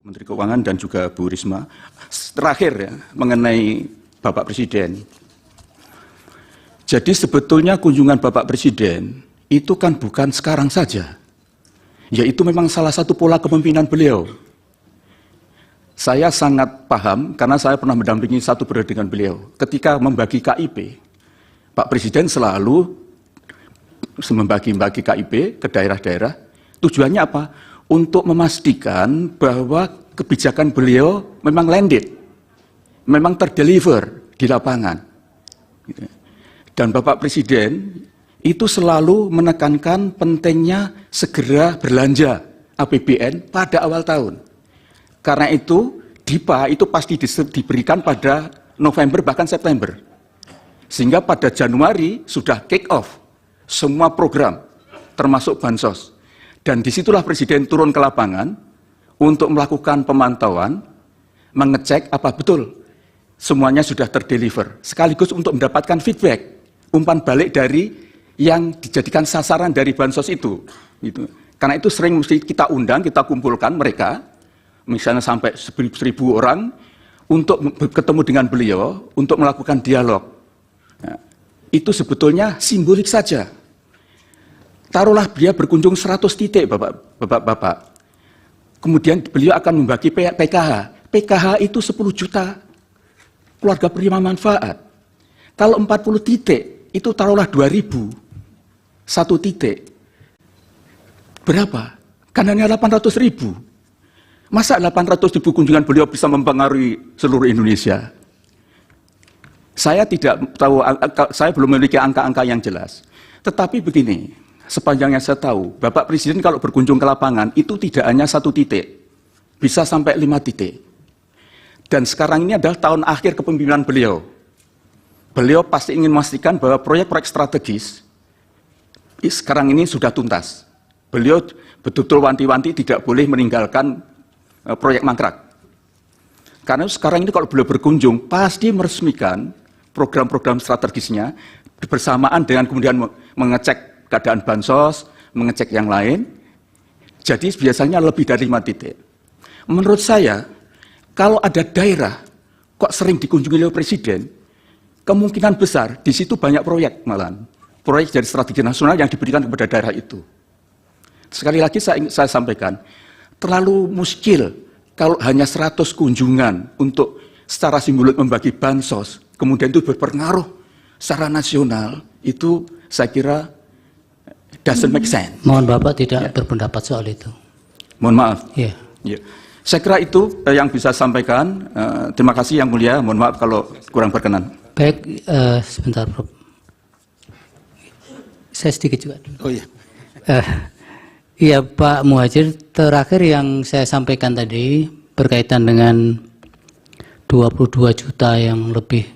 Menteri Keuangan dan juga Bu Risma. Terakhir ya, mengenai Bapak Presiden. Jadi sebetulnya kunjungan Bapak Presiden itu kan bukan sekarang saja. Yaitu memang salah satu pola kepemimpinan beliau. Saya sangat paham karena saya pernah mendampingi satu periode dengan beliau. Ketika membagi KIP, Pak Presiden selalu membagi KIP ke daerah-daerah. Tujuannya apa? Untuk memastikan bahwa kebijakan beliau memang landed, memang terdeliver di lapangan. Dan Bapak Presiden itu selalu menekankan pentingnya segera belanja APBN pada awal tahun. Karena itu, DIPA itu pasti diberikan pada November bahkan September. Sehingga pada Januari sudah kick off semua program, termasuk bansos. Dan disitulah Presiden turun ke lapangan untuk melakukan pemantauan, mengecek apa betul semuanya sudah terdeliver. Sekaligus untuk mendapatkan feedback, umpan balik dari yang dijadikan sasaran dari bansos itu. Gitu. Karena itu sering mesti kita undang, kita kumpulkan mereka, misalnya sampai 1.000 orang, untuk ketemu dengan beliau, untuk melakukan dialog. Nah, itu sebetulnya simbolik saja. Taruhlah beliau berkunjung 100 titik, Bapak. Kemudian beliau akan membagi PKH. PKH itu 10 juta keluarga penerima manfaat. Kalau 40 titik, itu taruhlah 2.000. 1 titik. Berapa? Kan hanya 800.000. Masa 800.000 kunjungan beliau bisa mempengaruhi seluruh Indonesia? Saya tidak tahu, saya belum memiliki angka-angka yang jelas. Tetapi begini, sepanjang yang saya tahu, Bapak Presiden kalau berkunjung ke lapangan itu tidak hanya 1 titik, bisa sampai 5 titik. Dan sekarang ini adalah tahun akhir kepemimpinan beliau. Beliau pasti ingin memastikan bahwa proyek-proyek strategis sekarang ini sudah tuntas. Beliau betul-betul wanti-wanti tidak boleh meninggalkan proyek mangkrak. Karena sekarang ini kalau beliau berkunjung, pasti meresmikan program-program strategisnya bersamaan dengan kemudian mengecek keadaan bansos, mengecek yang lain. Jadi biasanya lebih dari 5 titik. Menurut saya, kalau ada daerah kok sering dikunjungi oleh Presiden, kemungkinan besar di situ banyak proyek malahan. Proyek dari strategi nasional yang diberikan kepada daerah itu. Sekali lagi saya sampaikan, terlalu muskil kalau hanya 100 kunjungan untuk secara simbolik membagi bansos, kemudian itu berpengaruh secara nasional, itu saya kira doesn't make sense. Mohon Bapak tidak berpendapat soal itu. Mohon maaf. Yeah. Yeah. Saya kira itu yang bisa sampaikan. Terima kasih Yang Mulia. Mohon maaf kalau kurang berkenan. Baik, sebentar, Prof. Saya sedikit juga. Oh iya. Iya, Pak Muhadjir, terakhir yang saya sampaikan tadi berkaitan dengan 22 juta yang lebih